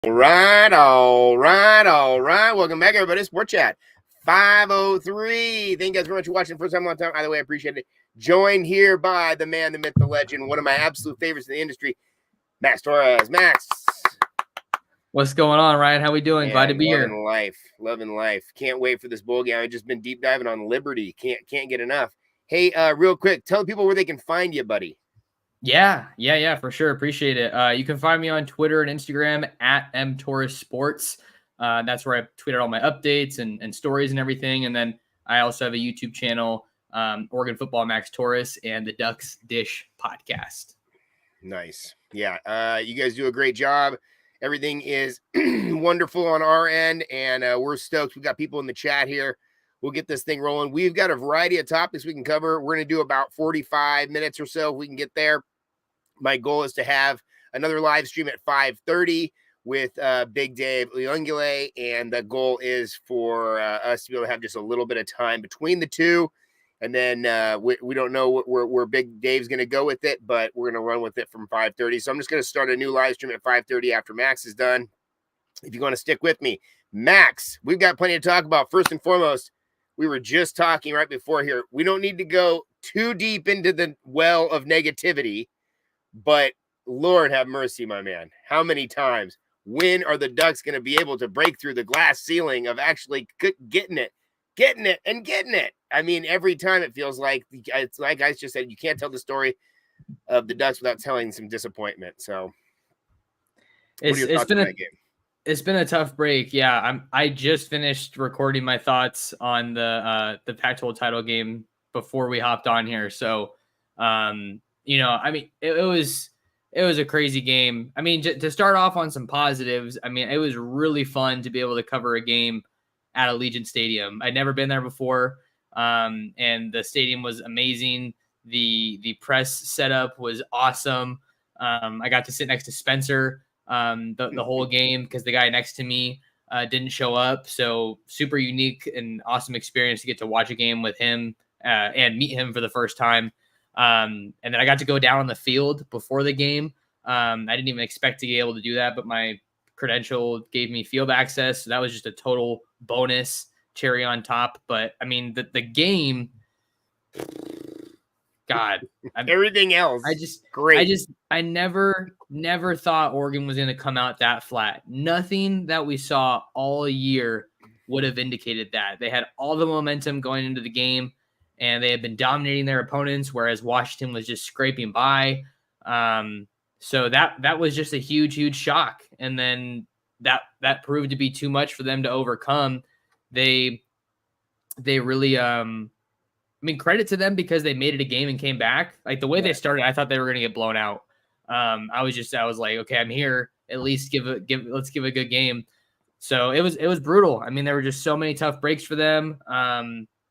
All right. Welcome back, everybody. Sport Chat 503. Thank you guys very much for watching. First time, long time. Either way, I appreciate it. Joined here by the man, the myth, the legend, one of my absolute favorites in the industry, Max Torres. Max. What's going on, Ryan? How we doing? Man, Glad to be here. Loving life. Can't wait for this bowl game. I've just been deep diving on Liberty. Can't get enough. Hey, real quick, tell people where they can find you, buddy. Yeah, for sure. Appreciate it. You can find me on Twitter and Instagram at mtorresports. That's where I tweet out all my updates and stories and everything. And then I also have a YouTube channel, Oregon Football Max Torres, and the Ducks Dish podcast. Nice. Yeah, you guys do a great job. Everything is wonderful on our end, and we're stoked. We've got people in the chat here. We'll get this thing rolling. We've got a variety of topics we can cover. We're going to do about 45 minutes or so if we can get there. My goal is to have another live stream at 5:30 with Big Dave Uiagalelei, and the goal is for us to be able to have just a little bit of time between the two. And then we don't know where Big Dave's going to go with it, but we're going to run with it from 5:30. So I'm just going to start a new live stream at 5:30 after Max is done. If you want to stick with me, Max, we've got plenty to talk about. First and foremost, we were just talking right before here. We don't need to go too deep into the well of negativity, but Lord have mercy, my man. How many times? When are the Ducks going to be able to break through the glass ceiling of actually getting it? I mean, every time it feels like, it's like I just said, you can't tell the story of the Ducks without telling some disappointment. So It's been a tough break. Yeah, I just finished recording my thoughts on the Pac-12 title game before we hopped on here. So, I mean, it was a crazy game. I mean, to start off on some positives, I mean, it was really fun to be able to cover a game at Allegiant Stadium. I'd never been there before, and the stadium was amazing. The press setup was awesome. I got to sit next to Spencer the whole game because the guy next to me didn't show up. So super unique and awesome experience to get to watch a game with him and meet him for the first time. And then I got to go down on the field before the game. I didn't even expect to be able to do that, but my credential gave me field access. So that was just a total bonus, cherry on top. But I mean, the game, God, everything else. I never thought Oregon was going to come out that flat. Nothing that we saw all year would have indicated that. They had all the momentum going into the game, and they had been dominating their opponents, whereas Washington was just scraping by. So that was just a huge shock. And then that proved to be too much for them to overcome. They really, I mean, credit to them because they made it a game and came back. Like the way they started, I thought they were going to get blown out. I was like, okay, I'm here. At least let's give a good game. So it was brutal. I mean, there were just so many tough breaks for them.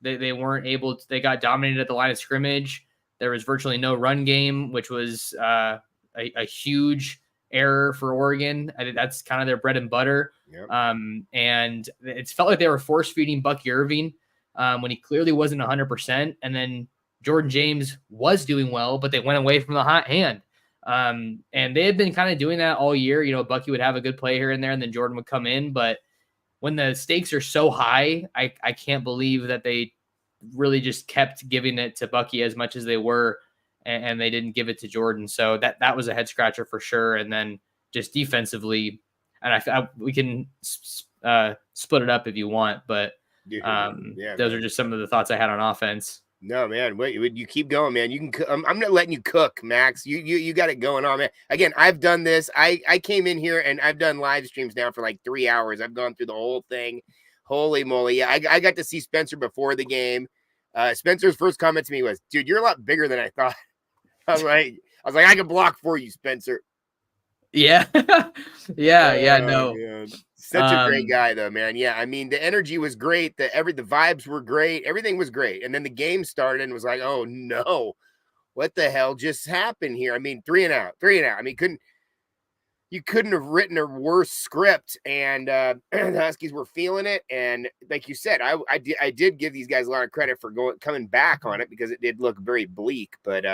They weren't able to, they got dominated at the line of scrimmage. There was virtually no run game, which was a huge error for Oregon. I think that's kind of their bread and butter. Yep. And it felt like they were force feeding Bucky Irving when he clearly wasn't 100%. And then Jordan James was doing well, but they went away from the hot hand. And they had been kind of doing that all year. You know, Bucky would have a good play here and there, and then Jordan would come in. But when the stakes are so high, I can't believe that they really just kept giving it to Bucky as much as they were, and they didn't give it to Jordan. So that was a head scratcher for sure. And then just defensively, and we can split it up if you want, but those are just some of the thoughts I had on offense. No, man, wait, you keep going, man. You can. I'm not letting you cook, Max. You got it going on, man. Again, I've done this. I came in here and I've done live streams now for like 3 hours. I've gone through the whole thing. Holy moly! Yeah, I got to see Spencer before the game. Spencer's first comment to me was, "Dude, you're a lot bigger than I thought." I was like, I can block for you, Spencer. Yeah, yeah, no. Man. Such a great guy, though, man. Yeah, I mean, the energy was great. The vibes were great. Everything was great. And then the game started and was like, oh no, what the hell just happened here? I mean, 3 and out. I mean, you couldn't have written a worse script. And the Huskies were feeling it. And like you said, I did give these guys a lot of credit for coming back on it because it did look very bleak. But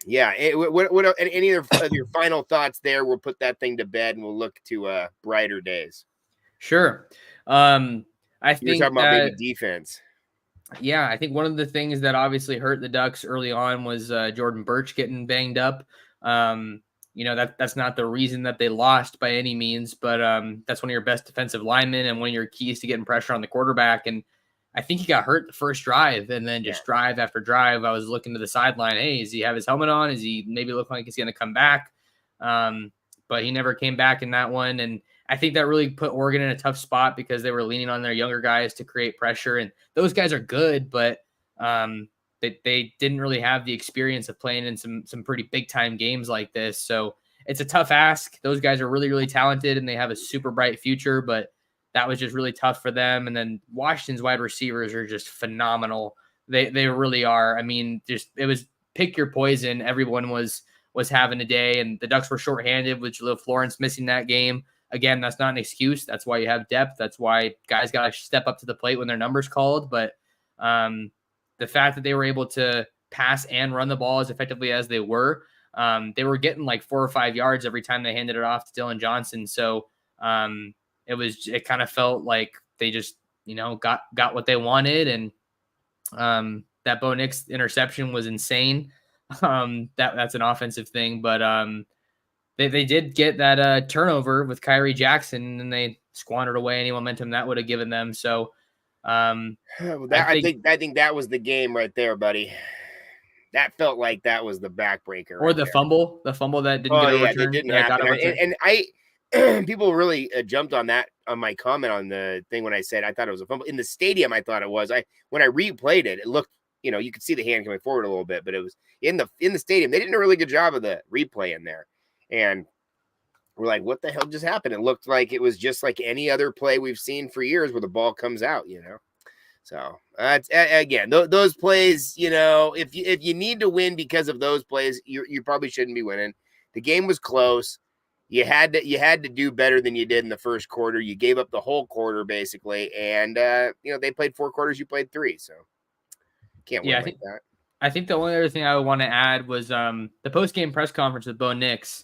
Yeah. What any of your final thoughts there? We'll put that thing to bed and we'll look to brighter days. Sure. I You were think talking about maybe defense. Yeah, I think one of the things that obviously hurt the Ducks early on was Jordan Birch getting banged up. That's not the reason that they lost by any means, but that's one of your best defensive linemen and one of your keys to getting pressure on the quarterback. And I think he got hurt the first drive, and then just drive after drive, I was looking to the sideline. Hey, does he have his helmet on? Is he maybe look like he's going to come back? But he never came back in that one. And I think that really put Oregon in a tough spot because they were leaning on their younger guys to create pressure. And those guys are good, but they didn't really have the experience of playing in some pretty big time games like this. So it's a tough ask. Those guys are really, really talented and they have a super bright future, but that was just really tough for them. And then Washington's wide receivers are just phenomenal. They really are. I mean, it was pick your poison. Everyone was having a day, and the Ducks were shorthanded with Jaleel Florence missing that game. Again, that's not an excuse. That's why you have depth. That's why guys got to step up to the plate when their number's called. But the fact that they were able to pass and run the ball as effectively as they were getting like 4 or 5 yards every time they handed it off to Dylan Johnson. So it kind of felt like they just, got what they wanted. And that Bo Nix interception was insane. That's an offensive thing, but they did get that turnover with Kyrie Jackson, and they squandered away any momentum that would have given them. So I think that was the game right there, buddy. That felt like that was the backbreaker. Or the fumble that didn't get overturned. That didn't happen. And I people really jumped on that on my comment on the thing when I said I thought it was a fumble in the stadium. I thought it was. When I replayed it, it looked, you could see the hand coming forward a little bit, but it was in the stadium. They did a really good job of the replay in there, and we're like, what the hell just happened? It looked like it was just like any other play we've seen for years where the ball comes out, So again, those plays, if you need to win because of those plays, you probably shouldn't be winning. The game was close. You had to do better than you did in the first quarter. You gave up the whole quarter basically, and they played 4 quarters. You played 3, so can't win like that. I think the only other thing I would want to add was the post-game press conference with Bo Nix.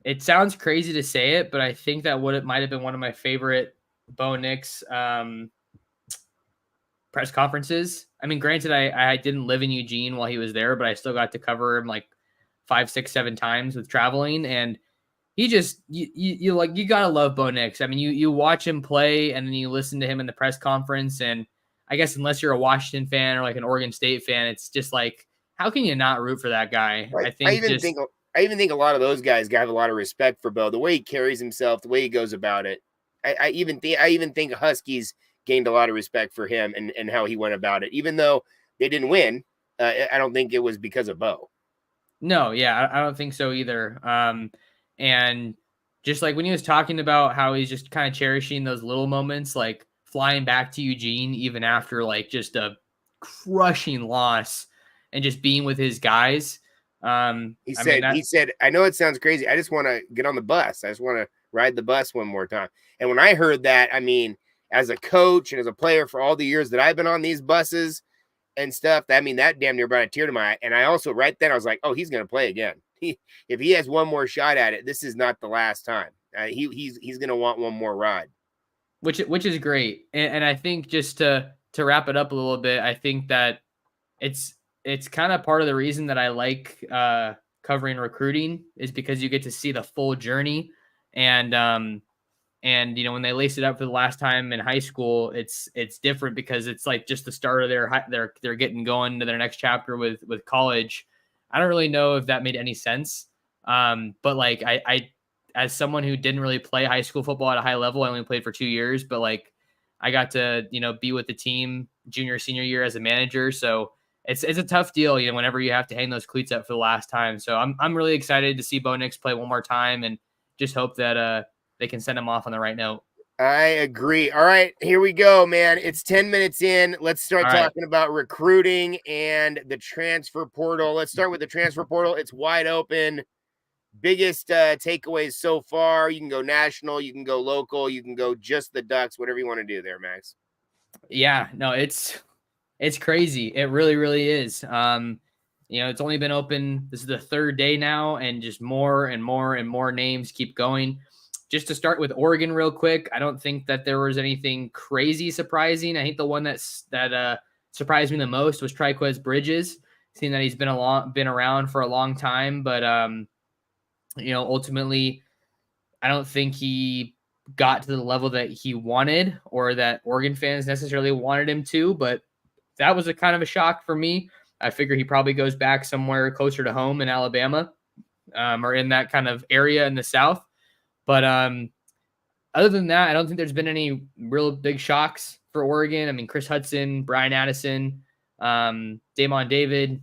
It sounds crazy to say it, but I think that it might have been one of my favorite Bo Nix press conferences. I mean, granted, I didn't live in Eugene while he was there, but I still got to cover him like 5, 6, 7 times with traveling. And he just, you gotta love Bo Nix. I mean, you watch him play and then you listen to him in the press conference. And I guess unless you're a Washington fan or like an Oregon State fan, it's just like, how can you not root for that guy? Right. I even think a lot of those guys have a lot of respect for Bo, the way he carries himself, the way he goes about it. I even think Huskies gained a lot of respect for him and how he went about it. Even though they didn't win, I don't think it was because of Bo. No, yeah, I don't think so either. And just like when he was talking about how he's just kind of cherishing those little moments, like flying back to Eugene, even after like just a crushing loss and just being with his guys. He said, I know it sounds crazy. I just want to get on the bus. I just want to ride the bus one more time. And when I heard that, I mean, as a coach and as a player for all the years that I've been on these buses and stuff, that damn near brought a tear to my eye. And I also, right then, I was like, oh, he's going to play again. If he has one more shot at it, this is not the last time. He's going to want one more ride. Which is great. And I think just to wrap it up a little bit, I think that it's kind of part of the reason that I like covering recruiting is because you get to see the full journey. And when they lace it up for the last time in high school, it's different because it's like just the start of they're getting going to their next chapter with college. I don't really know if that made any sense. But like I as someone who didn't really play high school football at a high level, I only played for 2 years, but like I got to, be with the team junior, senior year as a manager. So it's a tough deal, whenever you have to hang those cleats up for the last time. So I'm really excited to see Bo Nix play one more time and just hope that they can send him off on the right note. I agree. All right, here we go, man. It's 10 minutes in. Let's start talking about recruiting and the transfer portal. Let's start with the transfer portal. It's wide open. Biggest takeaways so far. You can go national, you can go local, you can go just the Ducks, whatever you want to do there, Max. Yeah, no, it's crazy. It really, really is. It's only been open. This is the third day now, and just more and more and more names keep going. Just to start with Oregon real quick, I don't think that there was anything crazy surprising. I think the one that surprised me the most was Triquez Bridges, seeing that he's been around for a long time, but ultimately, I don't think he got to the level that he wanted or that Oregon fans necessarily wanted him to, but that was a kind of a shock for me. I figure he probably goes back somewhere closer to home in Alabama, or in that kind of area in the South. But other than that, I don't think there's been any real big shocks for Oregon. I mean, Chris Hudson, Brian Addison, Damon David,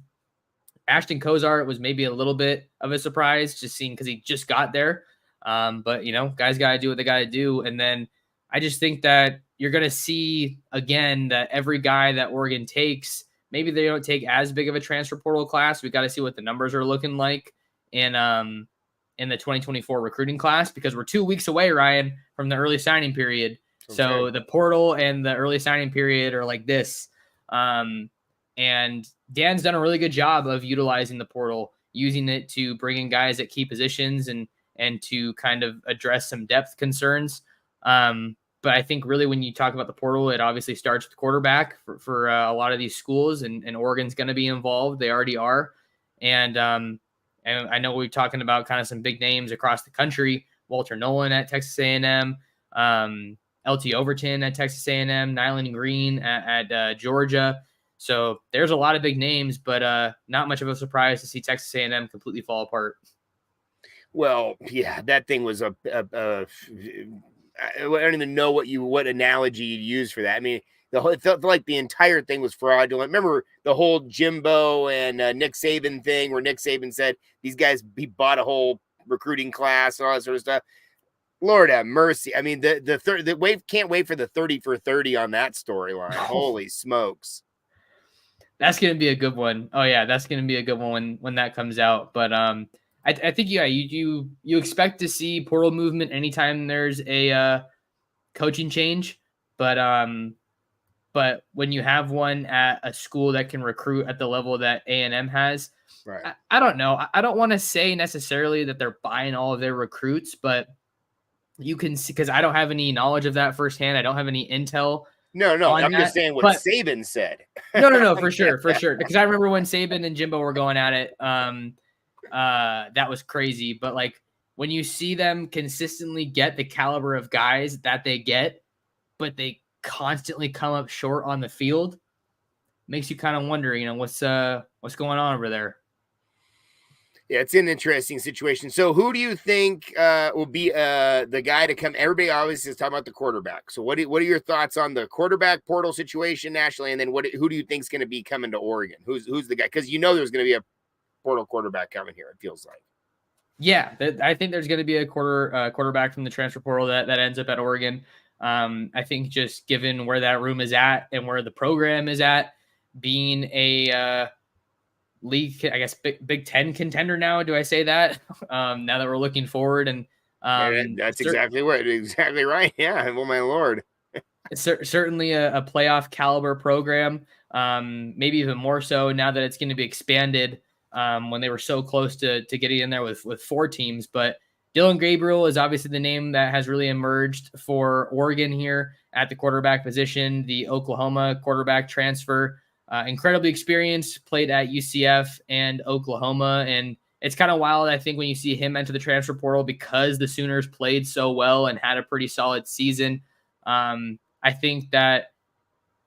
Ashton Kozart was maybe a little bit of a surprise, just seeing because he just got there. But guys got to do what they got to do. And then I just think that you're going to see again that every guy that Oregon takes, maybe they don't take as big of a transfer portal class. We got to see what the numbers are looking like in the 2024 recruiting class, because we're 2 weeks away, Ryan, from the early signing period. Okay. So the portal and the early signing period are like this. And Dan's done a really good job of utilizing the portal, using it to bring in guys at key positions and to kind of address some depth concerns. But I think really when you talk about the portal, it obviously starts with quarterback for a lot of these schools, and Oregon's going to be involved. They already are. And I know we're talking about kind of some big names across the country: Walter Nolan at Texas A&M, LT Overton at Texas A&M, Nyland Green at Georgia. So there's a lot of big names, but not much of a surprise to see Texas A&M completely fall apart. Well, yeah, that thing was I don't even know what analogy you'd use for that. I mean, it felt like the entire thing was fraudulent. Remember the whole Jimbo and Nick Saban thing, where Nick Saban said these guys, he bought a whole recruiting class and all that sort of stuff. Lord have mercy. I mean, can't wait for the 30 for 30 on that storyline. Holy smokes. That's going to be a good one. Oh yeah, that's going to be a good one when that comes out. But I think you expect to see portal movement anytime there's a coaching change, but when you have one at a school that can recruit at the level that A&M has, right. I don't know. I don't want to say necessarily that they're buying all of their recruits, but you can see, because I don't have any knowledge of that firsthand. I don't have any intel. No, I'm just saying what Saban said. No, for sure. Because I remember when Saban and Jimbo were going at it, that was crazy. But like when you see them consistently get the caliber of guys that they get, but they constantly come up short on the field, makes you kind of wonder, what's going on over there. Yeah, it's an interesting situation. So who do you think will be the guy to come? Everybody obviously is talking about the quarterback. So what are your thoughts on the quarterback portal situation nationally? And then who do you think is going to be coming to Oregon? Who's the guy? Because there's going to be a portal quarterback coming here, it feels like. Yeah, I think there's going to be a quarterback from the transfer portal that ends up at Oregon. I think just given where that room is at and where the program is at, being a league, I guess, Big Ten contender now. Do I say that? Now that we're looking forward, and that's exactly right. Yeah, well, my Lord, it's certainly a playoff caliber program. Maybe even more so now that it's going to be expanded. When they were so close to getting in there with 4 teams, but Dylan Gabriel is obviously the name that has really emerged for Oregon here at the quarterback position. The Oklahoma quarterback transfer. Incredibly experienced, played at UCF and Oklahoma. And it's kind of wild, I think, when you see him enter the transfer portal, because the Sooners played so well and had a pretty solid season. I think that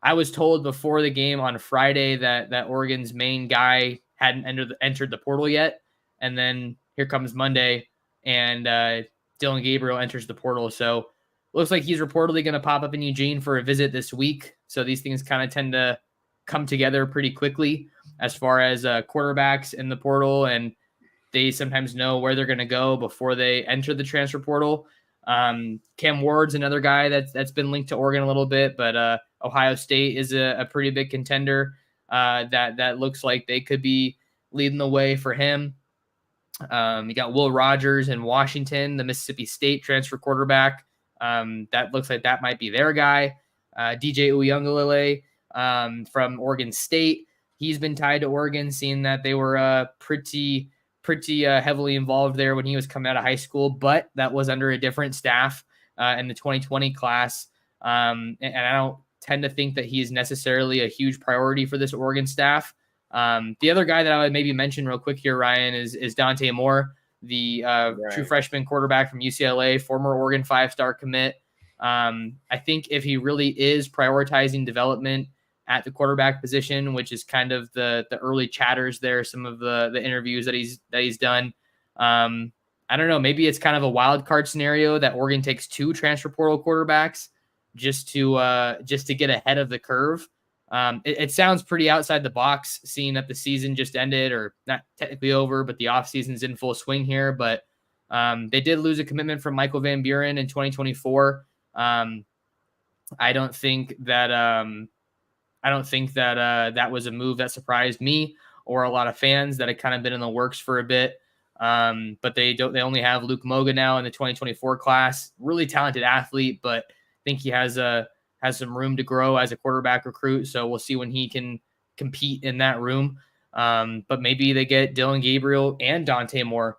I was told before the game on Friday that Oregon's main guy hadn't entered the portal yet. And then here comes Monday, and Dylan Gabriel enters the portal. So looks like he's reportedly going to pop up in Eugene for a visit this week. So these things kind of tend to come together pretty quickly as far as quarterbacks in the portal, and they sometimes know where they're going to go before they enter the transfer portal. Cam Ward's another guy that's been linked to Oregon a little bit, but Ohio State is a pretty big contender that looks like they could be leading the way for him. You got Will Rogers in Washington, the Mississippi State transfer quarterback. That looks like that might be their guy. DJ Uiagalelei from Oregon State. he's been tied to Oregon, seeing that they were pretty heavily involved there when he was coming out of high school, but that was under a different staff in the 2020 class. And I don't tend to think that he is necessarily a huge priority for this Oregon staff. The other guy that I would maybe mention real quick here, Ryan, is Dante Moore, the true freshman quarterback from UCLA, former Oregon 5-star commit. I think if he really is prioritizing development at the quarterback position, which is kind of the early chatters there, some of the interviews that he's done. I don't know, maybe it's kind of a wild card scenario that Oregon takes 2 transfer portal quarterbacks just to get ahead of the curve. It sounds pretty outside the box, seeing that the season just ended, or not technically over, but the off season's in full swing here. But they did lose a commitment from Michael Van Buren in 2024. I don't think that that was a move that surprised me or a lot of fans that had kind of been in the works for a bit. But they only have Luke Moga now in the 2024 class. Really talented athlete, but I think he has some room to grow as a quarterback recruit. So we'll see when he can compete in that room. But maybe they get Dylan Gabriel and Dante Moore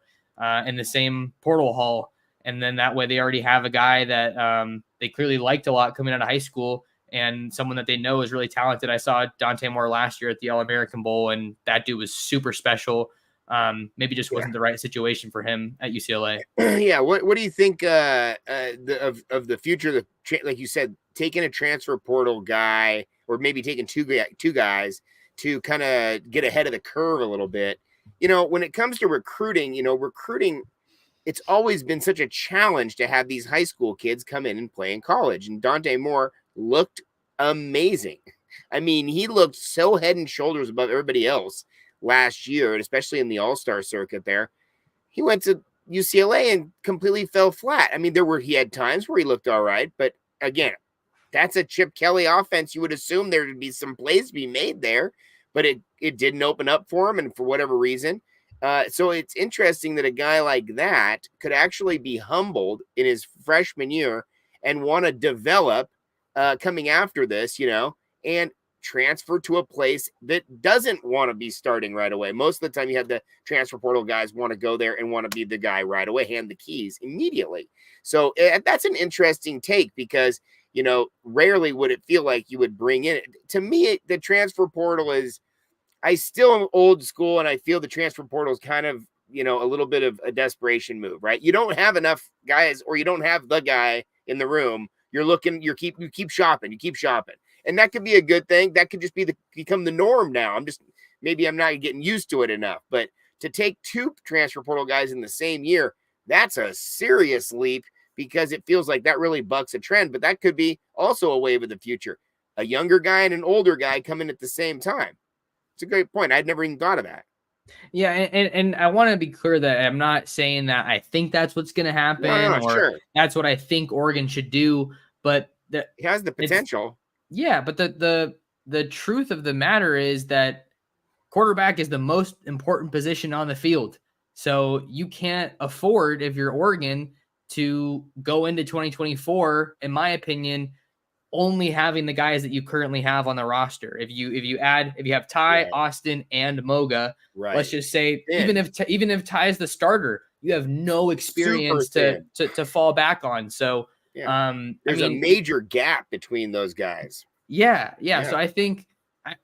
in the same portal haul. And then that way they already have a guy that they clearly liked a lot coming out of high school and someone that they know is really talented. I saw Dante Moore last year at the All-American Bowl, and that dude was super special. Maybe just wasn't the right situation for him at UCLA. Yeah. What do you think of the future? Like you said, taking a transfer portal guy, or maybe taking two guys to kind of get ahead of the curve a little bit. When it comes to recruiting, it's always been such a challenge to have these high school kids come in and play in college. And Dante Moore looked amazing. I mean, he looked so head and shoulders above everybody else last year, and especially in the all-star circuit there. He went to UCLA and completely fell flat. I mean, he had times where he looked all right, but again, that's a Chip Kelly offense. You would assume there would be some plays to be made there, but it didn't open up for him, and for whatever reason. So it's interesting that a guy like that could actually be humbled in his freshman year and want to develop coming after this, and transfer to a place that doesn't want to be starting right away. Most of the time you have the transfer portal guys want to go there and want to be the guy right away, hand the keys immediately. So that's an interesting take, because, rarely would it feel like you would bring in. To me, the transfer portal I still am old school, and I feel the transfer portal is kind of, a little bit of a desperation move, right? You don't have enough guys, or you don't have the guy in the room. You keep shopping. And that could be a good thing. That could just become the norm now. I'm not getting used to it enough. But to take 2 transfer portal guys in the same year, that's a serious leap, because it feels like that really bucks a trend. But that could be also a wave of the future. A younger guy and an older guy come in at the same time. It's a great point. I'd never even thought of that. Yeah, and I want to be clear that I'm not saying that I think that's what's going to happen, or that's what I think Oregon should do, but it has the potential. Yeah, but the truth of the matter is that quarterback is the most important position on the field. So you can't afford, if you're Oregon, to go into 2024, in my opinion, only having the guys that you currently have on the roster. If you have Ty, Austin, and Moga, let's just say, even if Ty is the starter, you have no experience to fall back on. So there's a major gap between those guys. Yeah. So I think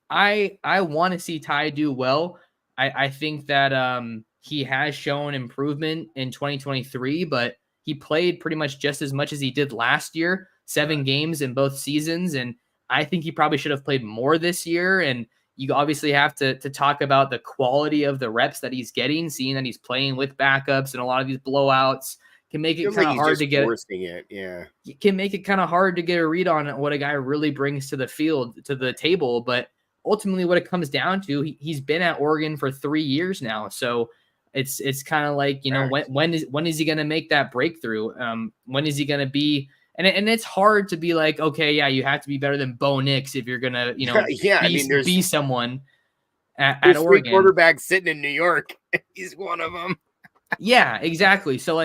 I want to see Ty do well. I think that he has shown improvement in 2023, but he played pretty much just as much as he did last year. 7 games in both seasons, and I think he probably should have played more this year. And you obviously have to talk about the quality of the reps that he's getting, seeing that he's playing with backups, and a lot of these blowouts can make it kind of hard to get it can make it kind of hard to get a read on what a guy really brings to the field, to the table. But ultimately what it comes down to, he's been at Oregon for 3 years now. So it's kind of like, when is he going to make that breakthrough? When is he going to be, and it's hard to be like, okay, yeah, you have to be better than Bo Nix if you're gonna, be someone at Oregon. Quarterback sitting in New York, he's one of them. Yeah, exactly. So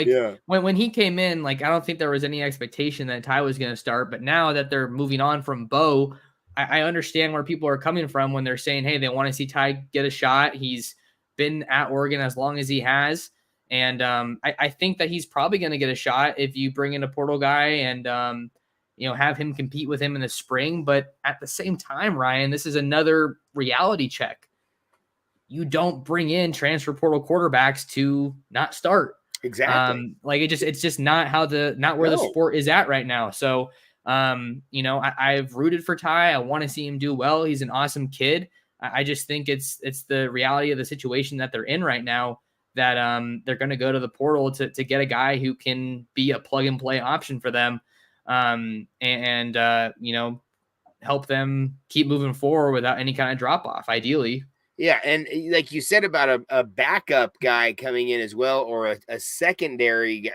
when he came in, I don't think there was any expectation that Ty was going to start. But now that they're moving on from Bo, I understand where people are coming from when they're saying, hey, they want to see Ty get a shot. He's been at Oregon as long as he has. And I think that he's probably going to get a shot if you bring in a portal guy and, have him compete with him in the spring. But at the same time, Ryan, this is another reality check. You don't bring in transfer portal quarterbacks to not start. Exactly. It's just not where the sport is at right now. So, I've rooted for Ty. I want to see him do well. He's an awesome kid. I just think it's the reality of the situation that they're in right now, that they're going to go to the portal to get a guy who can be a plug and play option for them, and help them keep moving forward without any kind of drop off, ideally. Yeah, and like you said about a backup guy coming in as well, or a secondary,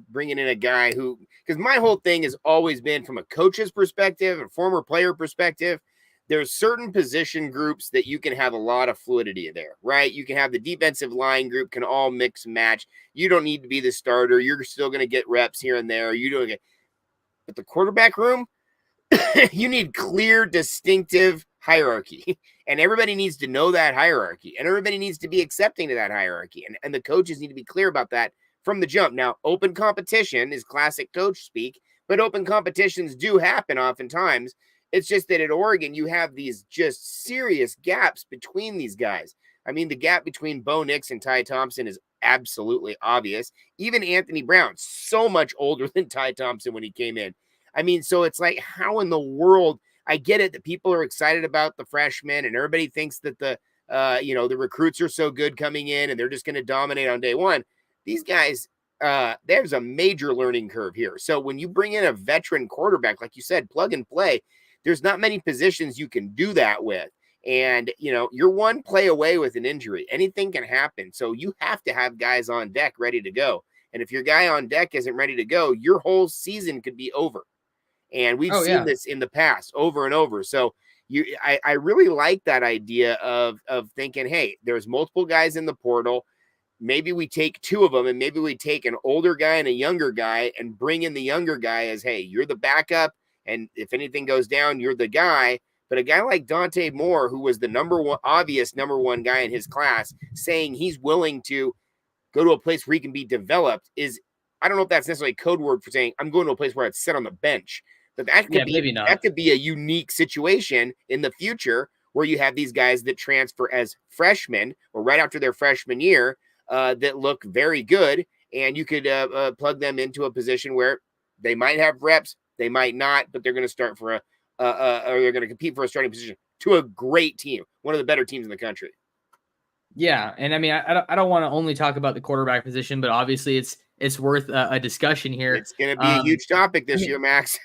bringing in a guy who, because my whole thing has always been from a coach's perspective and former player perspective, there's certain position groups that you can have a lot of fluidity there, right? You can have the defensive line group can all mix and match. You don't need to be the starter. You're still going to get reps here and there. But the quarterback room, you need clear, distinctive hierarchy, and everybody needs to know that hierarchy, and everybody needs to be accepting to that hierarchy, and the coaches need to be clear about that from the jump. Now, open competition is classic coach speak, but open competitions do happen oftentimes. It's just that at Oregon, you have these just serious gaps between these guys. I mean, the gap between Bo Nix and Ty Thompson is absolutely obvious. Even Anthony Brown, so much older than Ty Thompson when he came in. I mean, so it's like, how in the world? I get it that people are excited about the freshmen and everybody thinks that the recruits are so good coming in and they're just going to dominate on day one. These guys, there's a major learning curve here. So when you bring in a veteran quarterback, like you said, plug and play, there's not many positions you can do that with. And, you're one play away with an injury. Anything can happen. So you have to have guys on deck ready to go. And if your guy on deck isn't ready to go, your whole season could be over. And we've seen this in the past over and over. So I really like that idea of thinking, hey, there's multiple guys in the portal. Maybe we take two of them, and maybe we take an older guy and a younger guy and bring in the younger guy as, hey, you're the backup. And if anything goes down, you're the guy. But a guy like Dante Moore, who was the obvious number one guy in his class, saying he's willing to go to a place where he can be developed is, I don't know if that's necessarily a code word for saying I'm going to a place where I'd sit on the bench. But that could be a unique situation in the future where you have these guys that transfer as freshmen or right after their freshman year that look very good, and you could plug them into a position where they might have reps, they might not, but they're going to start for or they're going to compete for a starting position to a great team, one of the better teams in the country. Yeah, and I mean, I don't want to only talk about the quarterback position, but obviously it's worth a discussion here. It's going to be a huge topic this year, Max.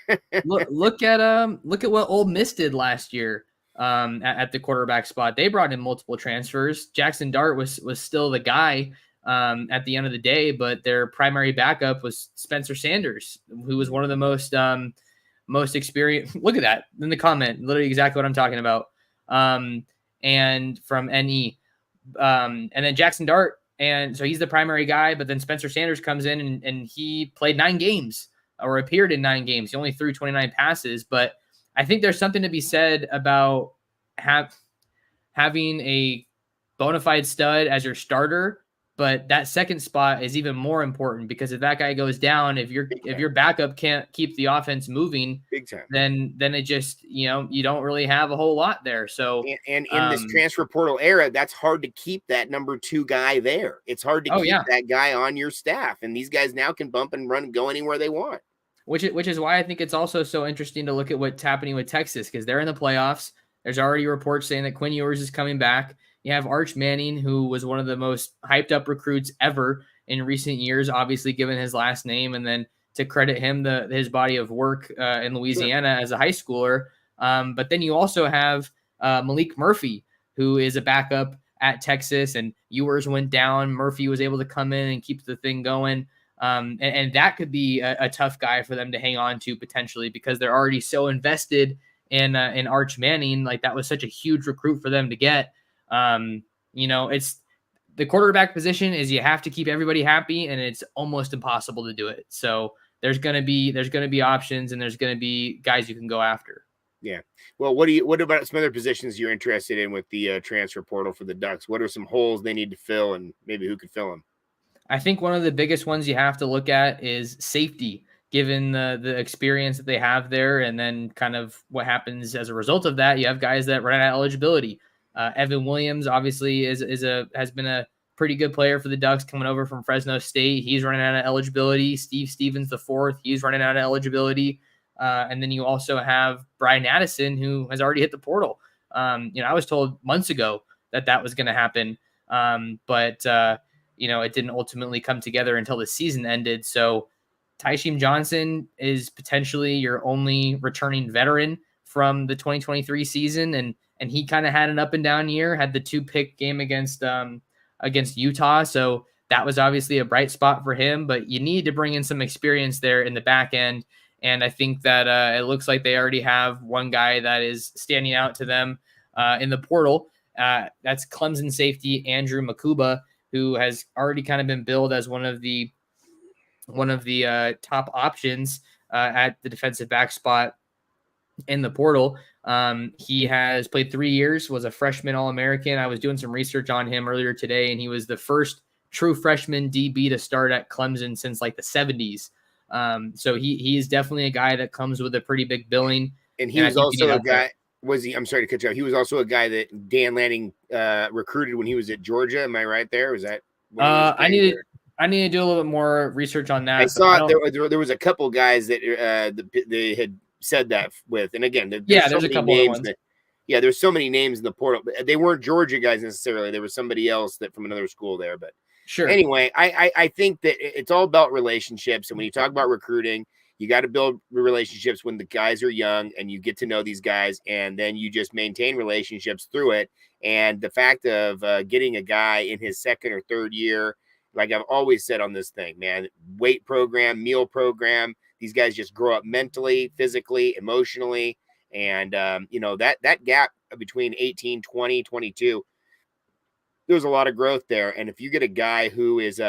look at what Ole Miss did last year at the quarterback spot. They brought in multiple transfers. Jackson Dart was still the guy at the end of the day, but their primary backup was Spencer Sanders, who was one of the most experienced. Look at that in the comment, literally exactly what I'm talking about. And from NE. And then Jackson Dart, and so he's the primary guy, but then Spencer Sanders comes in and he played 9 games or appeared in 9 games. He only threw 29 passes, but I think there's something to be said about having a bona fide stud as your starter, but that second spot is even more important because if that guy goes down, if your backup can't keep the offense moving, big time, then it just, you don't really have a whole lot there. So and in this transfer portal era, that's hard to keep that number 2 guy there. It's hard to keep that guy on your staff, and these guys now can bump and run and go anywhere they want. Which is why I think it's also so interesting to look at what's happening with Texas, because they're in the playoffs. There's already reports saying that Quinn Ewers is coming back. You have Arch Manning, who was one of the most hyped up recruits ever in recent years, obviously given his last name, and then to credit him his body of work in Louisiana as a high schooler. But then you also have Malik Murphy, who is a backup at Texas, and Ewers went down. Murphy was able to come in and keep the thing going. And that could be a tough guy for them to hang on to potentially because they're already so invested in Arch Manning. Like that was such a huge recruit for them to get. It's the quarterback position is you have to keep everybody happy, and it's almost impossible to do it. So there's going to be options, and there's going to be guys you can go after. Yeah. Well, what about some other positions you're interested in with the transfer portal for the Ducks? What are some holes they need to fill, and maybe who could fill them? I think one of the biggest ones you have to look at is safety, given the experience that they have there, and then kind of what happens as a result of that. You have guys that run out of eligibility. Evan Williams obviously has been a pretty good player for the Ducks coming over from Fresno State. He's running out of eligibility. Steve Stevens the fourth, he's running out of eligibility. And then you also have Brian Addison, who has already hit the portal. I was told months ago that was going to happen, but it didn't ultimately come together until the season ended. So Tyshim Johnson is potentially your only returning veteran from the 2023 season, and he kind of had an up and down year. Had the 2-pick game against Utah, so that was obviously a bright spot for him. But you need to bring in some experience there in the back end. And I think that it looks like they already have one guy that is standing out to them in the portal. That's Clemson safety Andrew Makuba, who has already kind of been billed as one of the top options at the defensive back spot in the portal. He has played 3 years, was a freshman All-American. I was doing some research on him earlier today, and he was the first true freshman DB to start at Clemson since like the 70s. So he is definitely a guy that comes with a pretty big billing. And he was also a guy. I'm sorry to cut you off. He was also a guy that Dan Lanning recruited when he was at Georgia. Am I right there? Was that? I need to do a little bit more research on that. I saw there was a couple guys that they had said that with, and again, there's a couple of ones. There's so many names in the portal. But they weren't Georgia guys necessarily. There was somebody else that from another school there, but. Sure. Anyway, I think that it's all about relationships. And when you talk about recruiting, you got to build relationships when the guys are young and you get to know these guys, and then you just maintain relationships through it. And the fact of getting a guy in his second or third year, like I've always said on this thing, man, weight program, meal program, these guys just grow up mentally, physically, emotionally. And, that gap between 18, 20, 22, there's a lot of growth there. And if you get a guy who is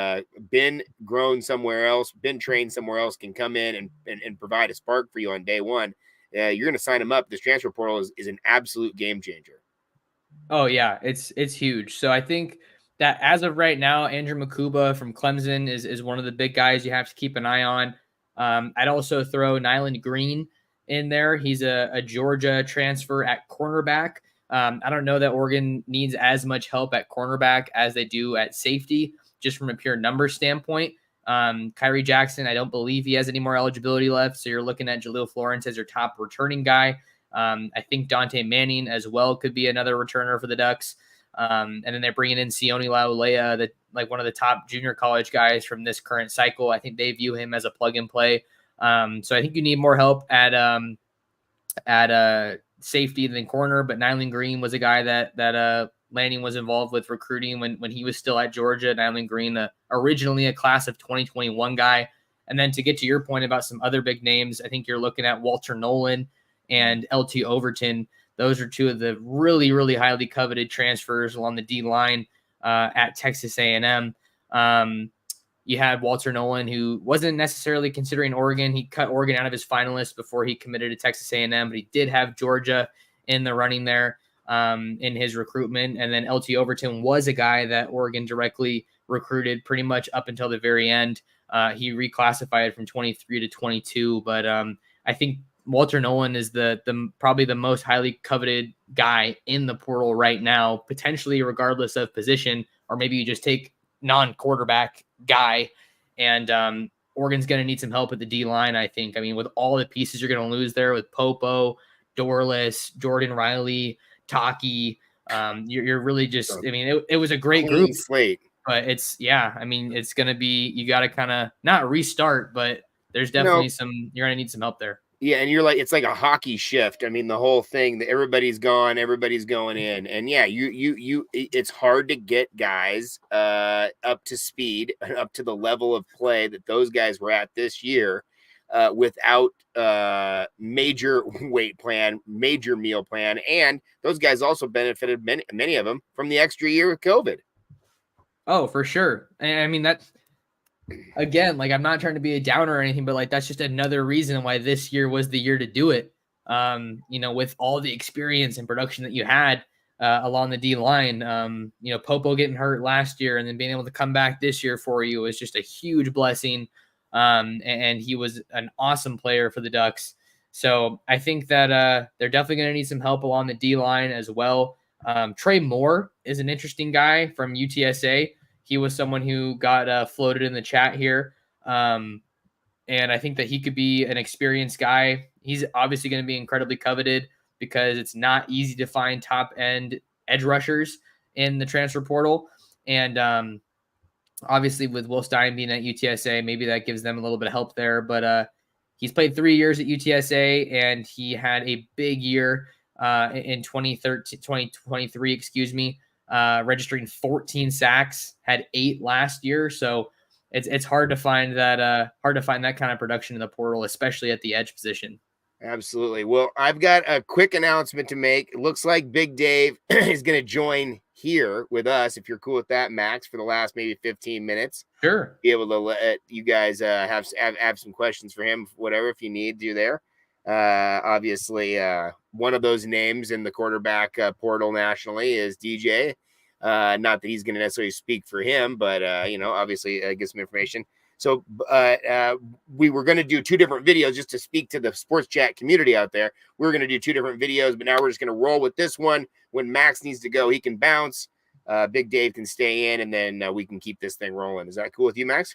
been grown somewhere else, been trained somewhere else, can come in and provide a spark for you on day one, you're going to sign him up. This transfer portal is an absolute game changer. Oh yeah, it's huge. So I think that as of right now, Andrew Makuba from Clemson is one of the big guys you have to keep an eye on. I'd also throw Nyland Green in there. He's a Georgia transfer at cornerback. I don't know that Oregon needs as much help at cornerback as they do at safety, just from a pure numbers standpoint. Kyrie Jackson, I don't believe he has any more eligibility left. So you're looking at Jaleel Florence as your top returning guy. I think Dante Manning as well could be another returner for the Ducks. And then they're bringing in Sione Laulea, one of the top junior college guys from this current cycle. I think they view him as a plug and play. So I think you need more help at safety than corner, but Nyland Green was a guy that Lanning was involved with recruiting when he was still at Georgia. Nyland Green, originally a class of 2021 guy. And then to get to your point about some other big names, I think you're looking at Walter Nolan and LT Overton. Those are two of the really, really highly coveted transfers along the D line at Texas A&M. You had Walter Nolan, who wasn't necessarily considering Oregon. He cut Oregon out of his finalists before he committed to Texas A&M, but he did have Georgia in the running there in his recruitment. And then LT Overton was a guy that Oregon directly recruited pretty much up until the very end. He reclassified from 23 to 22, but I think Walter Nolan is the probably the most highly coveted guy in the portal right now, potentially regardless of position, or maybe you just take non-quarterback guy. And Oregon's going to need some help at the D line, I think. I mean, with all the pieces you're going to lose there with Popo, Dorless, Jordan Riley, Taki, you're really just, I mean, it was a great group. Slate. But it's going to be, you got to kind of not restart, but there's definitely you're going to need some help there. Yeah, and it's like a hockey shift. I mean, the whole thing, everybody's gone, everybody's going in. And yeah, it's hard to get guys up to speed, up to the level of play that those guys were at this year without major weight plan, major meal plan. And those guys also benefited, many of them, from the extra year of COVID. Oh, for sure. And I mean, that's, again, I'm not trying to be a downer or anything, but that's just another reason why this year was the year to do it. with all the experience and production that you had along the D line. Popo getting hurt last year and then being able to come back this year for you was just a huge blessing. And he was an awesome player for the Ducks. So I think that they're definitely going to need some help along the D line as well. Trey Moore is an interesting guy from UTSA. He was someone who got floated in the chat here. And I think that he could be an experienced guy. He's obviously going to be incredibly coveted because it's not easy to find top end edge rushers in the transfer portal. And obviously with Will Stein being at UTSA, maybe that gives them a little bit of help there. But he's played 3 years at UTSA and he had a big year in 2023, registering 14 sacks, had 8 last year. So it's hard to find that kind of production in the portal, especially at the edge position. Absolutely. Well, I've got a quick announcement to make. It looks like Big Dave is going to join here with us, if you're cool with that, Max, for the last maybe 15 minutes. Sure. Be able to let you guys have some questions for him, whatever, if you need to there. Obviously, one of those names in the quarterback portal nationally is DJ. Not that he's going to necessarily speak for him, but obviously get some information. So we were going to do 2 different videos just to speak to the sports chat community out there. We were going to do 2 different videos, but now we're just going to roll with this one. When Max needs to go, he can bounce. Big Dave can stay in, and then we can keep this thing rolling. Is that cool with you, Max?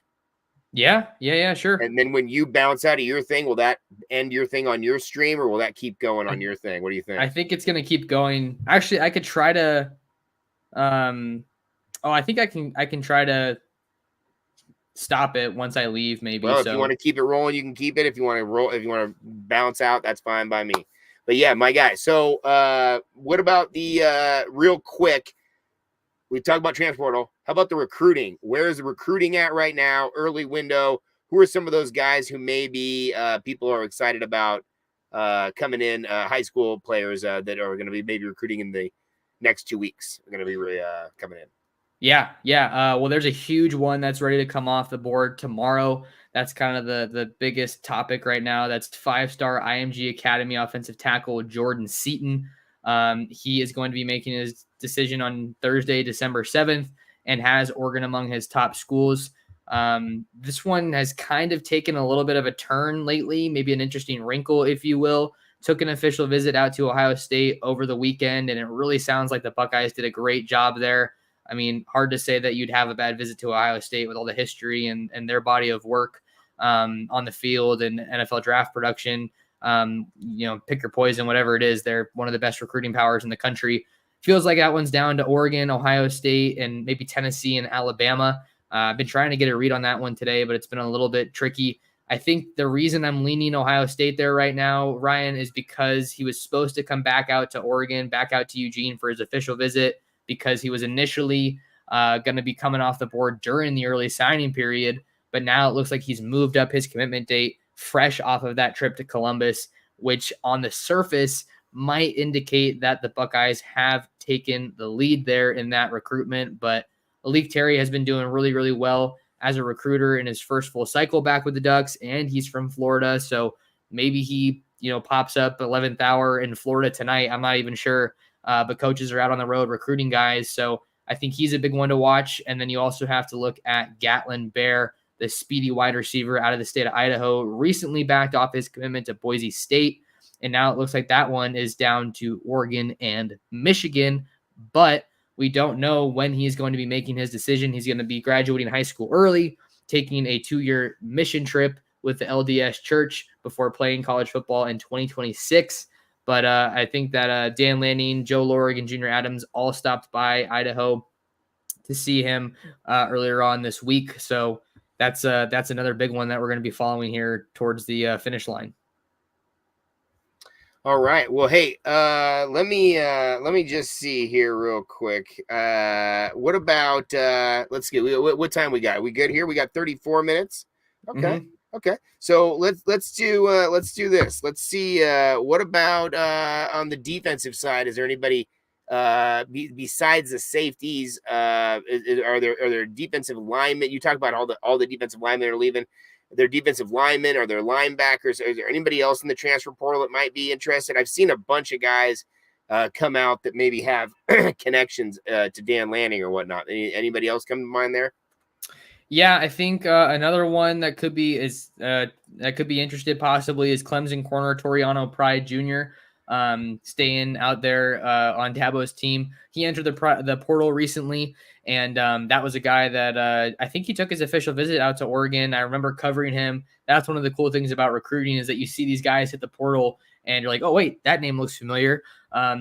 Yeah, sure. And then when you bounce out of your thing, will that end your thing on your stream, or will that keep going on your thing? What do you think? I think it's going to keep going. Actually, I could try to I think I can try to stop it once I leave, maybe. Well, if you want to keep it rolling, you can keep it. If you want to bounce out, that's fine by me. But yeah, my guy. So what about the real quick? We talked about transfer portal. How about the recruiting? Where is the recruiting at right now? Early window. Who are some of those guys who maybe people are excited about coming in? High school players that are going to be maybe recruiting in the next 2 weeks are going to be coming in. Yeah. Well, there's a huge one that's ready to come off the board tomorrow. That's kind of the biggest topic right now. That's 5-star IMG Academy offensive tackle Jordan Seaton. He is going to be making his decision on Thursday, December 7th, and has Oregon among his top schools. This one has kind of taken a little bit of a turn lately, maybe an interesting wrinkle, if you will. Took an official visit out to Ohio State over the weekend, and it really sounds like the Buckeyes did a great job there. I mean, hard to say that you'd have a bad visit to Ohio State with all the history and their body of work on the field and NFL draft production. Pick your poison, whatever it is. They're one of the best recruiting powers in the country. Feels like that one's down to Oregon, Ohio State, and maybe Tennessee and Alabama. I've been trying to get a read on that one today, but it's been a little bit tricky. I think the reason I'm leaning Ohio State there right now, Ryan, is because he was supposed to come back out to Oregon, back out to Eugene for his official visit, because he was initially going to be coming off the board during the early signing period. But now it looks like he's moved up his commitment date fresh off of that trip to Columbus, which on the surface might indicate that the Buckeyes have taken the lead there in that recruitment. But Malik Terry has been doing really, really well as a recruiter in his first full cycle back with the Ducks, and he's from Florida. So maybe he, pops up 11th hour in Florida tonight. I'm not even sure. But coaches are out on the road recruiting guys. So I think he's a big one to watch. And then you also have to look at Gatlin Bear, the speedy wide receiver out of the state of Idaho, recently backed off his commitment to Boise State. And now it looks like that one is down to Oregon and Michigan. But we don't know when he's going to be making his decision. He's going to be graduating high school early, taking a 2-year mission trip with the LDS Church before playing college football in 2026. But I think that Dan Lanning, Joe Lorig, and Junior Adams all stopped by Idaho to see him earlier on this week. So that's another big one that we're going to be following here towards the finish line. All right. Well, hey, let me just see here real quick. What about let's see. What time we got? We good here? We got 34 minutes. Okay. Mm-hmm. Okay. So let's do this. Let's see. What about on the defensive side? Is there anybody besides the safeties? Are there defensive linemen? You talk about all the defensive linemen are leaving. their defensive linemen or their linebackers? Is there anybody else in the transfer portal that might be interested? I've seen a bunch of guys come out that maybe have connections to Dan Lanning or whatnot. Anybody else come to mind there? Yeah, I think another one that could be interested possibly is Clemson corner Toriano Pride Jr. Staying out there on Dabo's team. He entered the portal recently, and that was a guy that I think he took his official visit out to Oregon. I remember covering him. That's one of the cool things about recruiting is that you see these guys hit the portal, and you're like, oh wait, that name looks familiar.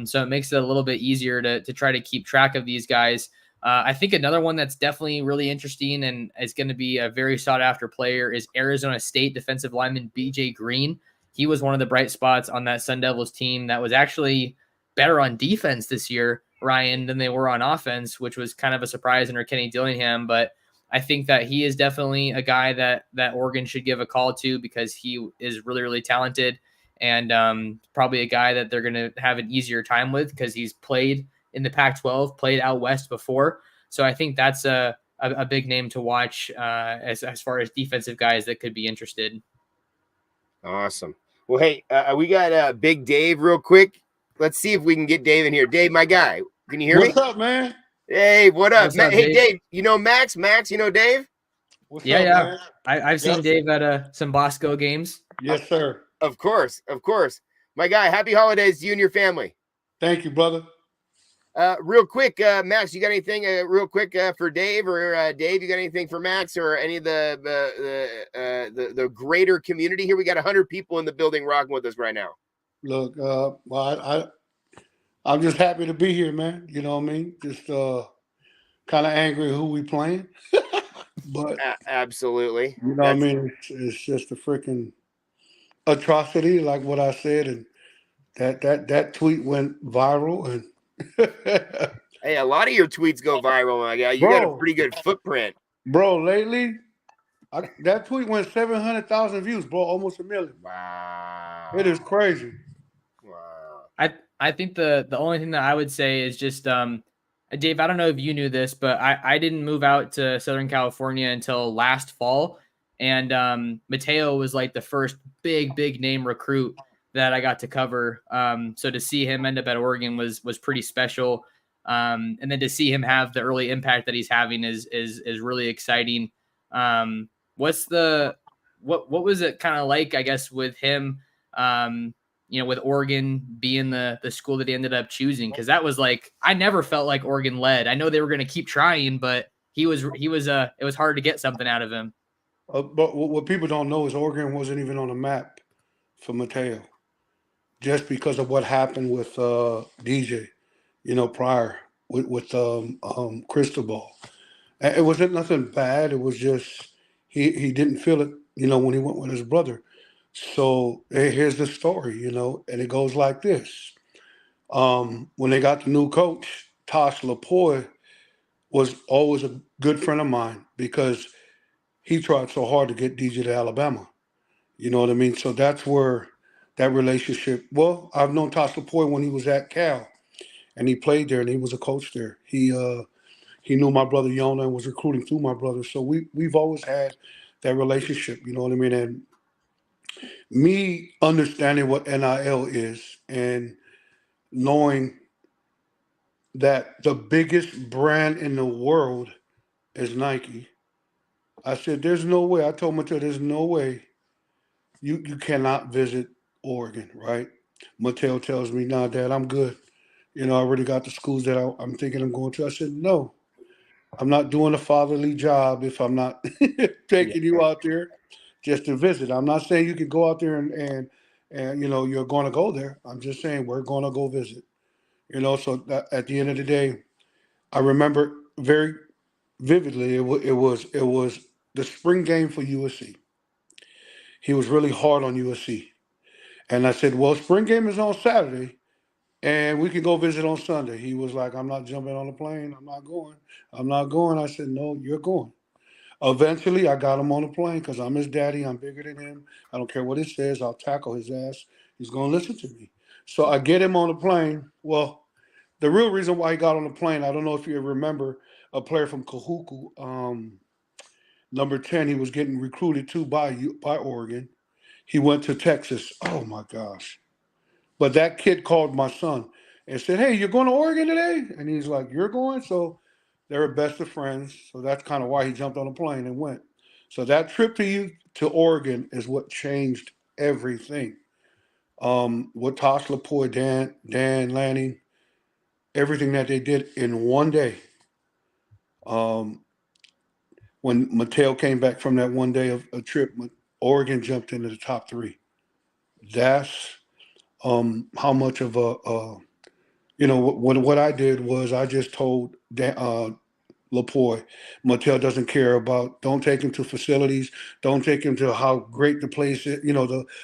So it makes it a little bit easier to try to keep track of these guys. I think another one that's definitely really interesting and is going to be a very sought-after player is Arizona State defensive lineman B.J. Green. He was one of the bright spots on that Sun Devils team that was actually better on defense this year, Ryan, than they were on offense, which was kind of a surprise under Kenny Dillingham. But I think that he is definitely a guy that Oregon should give a call to because he is really, really talented and probably a guy that they're going to have an easier time with because he's played in the Pac-12, played out west before. So I think that's a big name to watch as far as defensive guys that could be interested. Awesome. Well, hey, we got Big Dave real quick. Let's see if we can get Dave in here. Dave, my guy, can you hear me? What's up, man? Hey, what up? What's up, Hey, Dave, you know Max? Max, you know Dave? What's yeah, up, yeah. man? I've seen Dave at some Bosco games. Yes, sir. Of course. My guy, happy holidays to you and your family. Thank you, brother. Real quick, Max, you got anything real quick for Dave or Dave, you got anything for Max or any of the greater community here? We got 100 people in the building rocking with us right now. Look, I'm just happy to be here, man. You know what I mean? Just kind of angry who we playing. But absolutely. You know what I mean? It's just a freaking atrocity, like what I said, and that tweet went viral and hey, a lot of your tweets go viral, my guy. You got a pretty good footprint. Bro, lately, that tweet went 700,000 views, bro, almost 1 million. Wow. It is crazy. Wow. I think the only thing that I would say is just Dave, I don't know if you knew this, but I didn't move out to Southern California until last fall. And Matayo was like the first big name recruit that I got to cover. So to see him end up at Oregon was pretty special. And then to see him have the early impact that he's having is really exciting. What was it kind of like, I guess, with him, with Oregon being the school that he ended up choosing? Cause that was like, I never felt like Oregon led. I know they were going to keep trying, but it was hard to get something out of him. But what people don't know is Oregon wasn't even on the map for Matayo, just because of what happened with DJ, prior with Cristobal. It wasn't nothing bad. It was just he didn't feel it, when he went with his brother. So here's the story, and it goes like this. When they got the new coach, Tosh Lapoy was always a good friend of mine because he tried so hard to get DJ to Alabama. You know what I mean? So that's where that relationship. Well, I've known Tosh Lapoy when he was at Cal, and he played there, and he was a coach there. He knew my brother Yona and was recruiting through my brother. So we've always had that relationship. You know what I mean? And me understanding what NIL is and knowing that the biggest brand in the world is Nike. I said, there's no way. I told Mateo, there's no way you cannot visit Oregon, right? Mateo tells me, nah, Dad, I'm good. I already got the schools that I'm thinking I'm going to. I said, no, I'm not doing a fatherly job if I'm not taking you out there just to visit. I'm not saying you can go out there and you're going to go there. I'm just saying we're going to go visit. So that at the end of the day, I remember very vividly, it was the spring game for USC. He was really hard on USC. And I said, well, spring game is on Saturday, and we can go visit on Sunday. He was like, I'm not jumping on the plane. I'm not going. I said, no, you're going. Eventually, I got him on the plane because I'm his daddy. I'm bigger than him. I don't care what it says. I'll tackle his ass. He's going to listen to me. So I get him on the plane. Well, the real reason why he got on the plane, I don't know if you remember a player from Kahuku, Number 10, he was getting recruited to by Oregon. He went to Texas. Oh my gosh. But that kid called my son and said, "Hey, you're going to Oregon today?" And he's like, "You're going?" So they were best of friends. So that's kind of why he jumped on a plane and went. So that trip to Oregon is what changed everything. With Tosh Lapoy, Dan Lanning, everything that they did in one day. When Mateo came back from that one day of a trip, Oregon jumped into the top 3. That's how much of what I did was I just told Lapoy, Mateo doesn't care about, don't take him to facilities, don't take him to how great the place is,